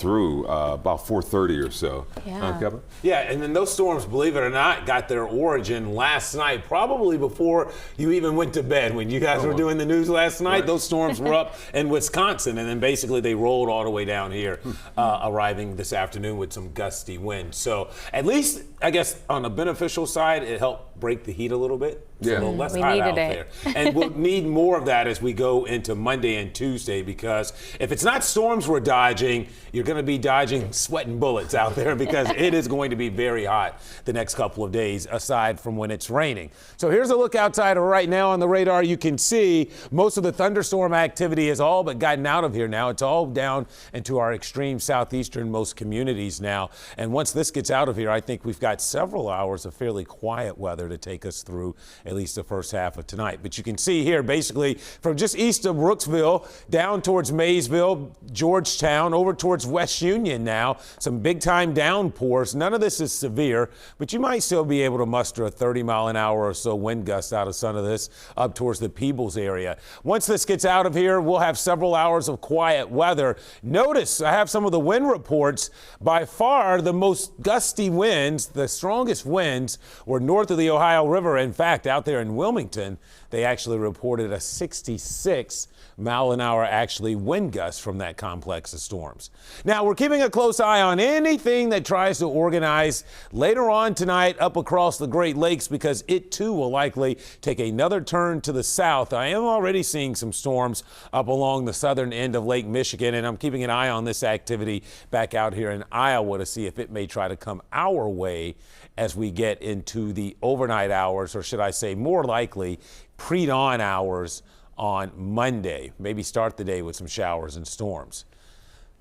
through about 4:30 or so. Yeah. Kevin? Yeah, and then those storms, believe it or not, got their origin last night, probably before you even went to bed. When you guys were doing the news last night, those storms were up in Wisconsin, and then basically they rolled all the way down here, arriving this afternoon with some gusty winds. So at least, I guess, on the beneficial side, it helped break the heat a little bit. It's a little less We hot out needed there. it. And we'll need more of that as we go into Monday and Tuesday, because if it's not storms we're dodging, you're going to be dodging sweating bullets out there, because it is going to be very hot the next couple of days, aside from when it's raining. So here's a look outside of right now on the radar. You can see most of the thunderstorm activity has all but gotten out of here now. It's all down into our extreme southeasternmost communities now. And once this gets out of here, I think we've got several hours of fairly quiet weather to take us through at least the first half of tonight. But you can see here, basically, from just east of Brooksville down towards Maysville, Georgetown, over towards West Union now, some big-time downpours. None of this is severe, but you might still be able to muster a 30-mile-an-hour or so wind gust out of some of this up towards the Peebles area. Once this gets out of here, we'll have several hours of quiet weather. Notice I have some of the wind reports. By far, the most gusty winds, the strongest winds, were north of the Ohio River. In fact, out there in Wilmington, they actually reported a 66-mile-an-hour actually wind gusts from that complex of storms. Now, we're keeping a close eye on anything that tries to organize later on tonight up across the Great Lakes, because it too will likely take another turn to the south. I am already seeing some storms up along the southern end of Lake Michigan, and I'm keeping an eye on this activity back out here in Iowa to see if it may try to come our way as we get into the overnight hours, or should I say more likely pre-dawn hours on Monday. Maybe start the day with some showers and storms.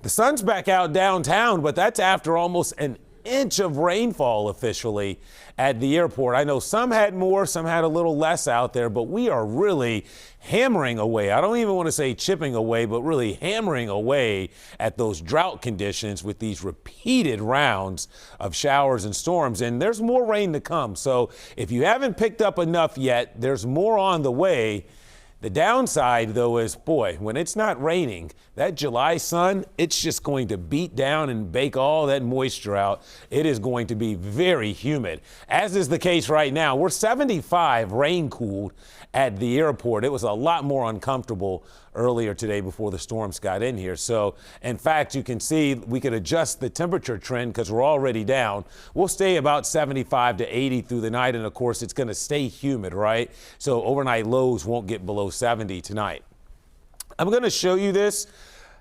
The sun's back out downtown, but that's after almost an inch of rainfall officially at the airport. I know some had more, some had a little less out there, but we are really hammering away. I don't even want to say chipping away, but really hammering away at those drought conditions with these repeated rounds of showers and storms. And there's more rain to come. So if you haven't picked up enough yet, there's more on the way. The downside, though, is, boy, when it's not raining, that July sun, it's just going to beat down and bake all that moisture out. It is going to be very humid, as is the case right now. We're 75 rain-cooled at the airport. It was a lot more uncomfortable earlier today before the storms got in here. So, in fact, you can see we could adjust the temperature trend because we're already down. We'll stay about 75 to 80 through the night, and of course, it's going to stay humid, right? So overnight lows won't get below 70 tonight. I'm going to show you this.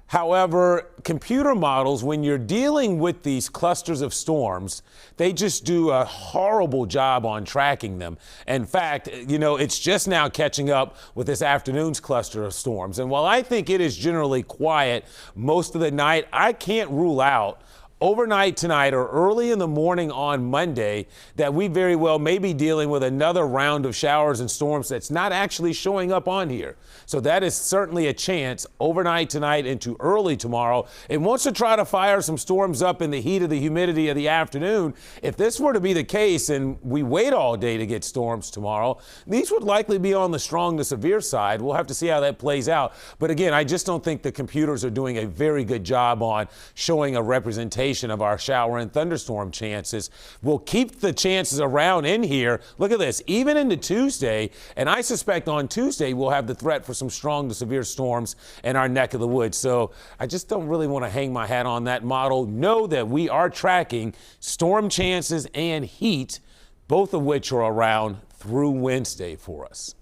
However, computer models, when you're dealing with these clusters of storms, they just do a horrible job on tracking them. In fact, you know, it's just now catching up with this afternoon's cluster of storms. And while I think it is generally quiet most of the night, I can't rule out overnight tonight or early in the morning on Monday that we very well may be dealing with another round of showers and storms that's not actually showing up on here. So that is certainly a chance overnight tonight into early tomorrow. It wants to try to fire some storms up in the heat of the humidity of the afternoon. If this were to be the case and we wait all day to get storms tomorrow, these would likely be on the strong to severe side. We'll have to see how that plays out. But again, I just don't think the computers are doing a very good job on showing a representation of our shower and thunderstorm chances. We'll keep the chances around in here. Look at this, even into Tuesday, and I suspect on Tuesday we'll have the threat for some strong to severe storms in our neck of the woods. So I just don't really want to hang my hat on that model. Know that we are tracking storm chances and heat, both of which are around through Wednesday for us.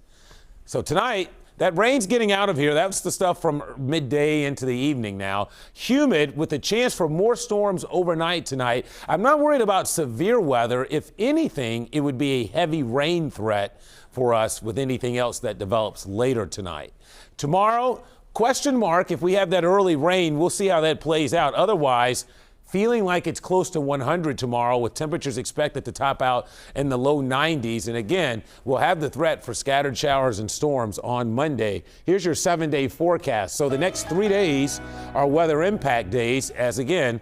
So tonight, that rain's getting out of here. That's the stuff from midday into the evening now. Humid with a chance for more storms overnight tonight. I'm not worried about severe weather. If anything, it would be a heavy rain threat for us with anything else that develops later tonight. Tomorrow, question mark. If we have that early rain, we'll see how that plays out. Otherwise, feeling like it's close to 100 tomorrow, with temperatures expected to top out in the low 90s. And again, we'll have the threat for scattered showers and storms on Monday. Here's your 7-day forecast. So the next 3 days are weather impact days, as again,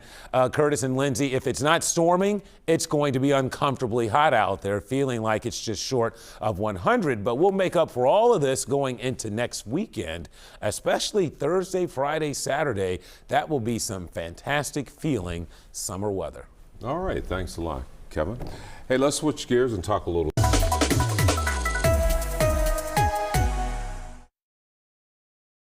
Curtis and Lindsay, if it's not storming, it's going to be uncomfortably hot out there, feeling like it's just short of 100. But we'll make up for all of this going into next weekend, especially Thursday, Friday, Saturday. That will be some fantastic feeling summer weather. All right, thanks a lot, Kevin. Hey, let's switch gears and talk a little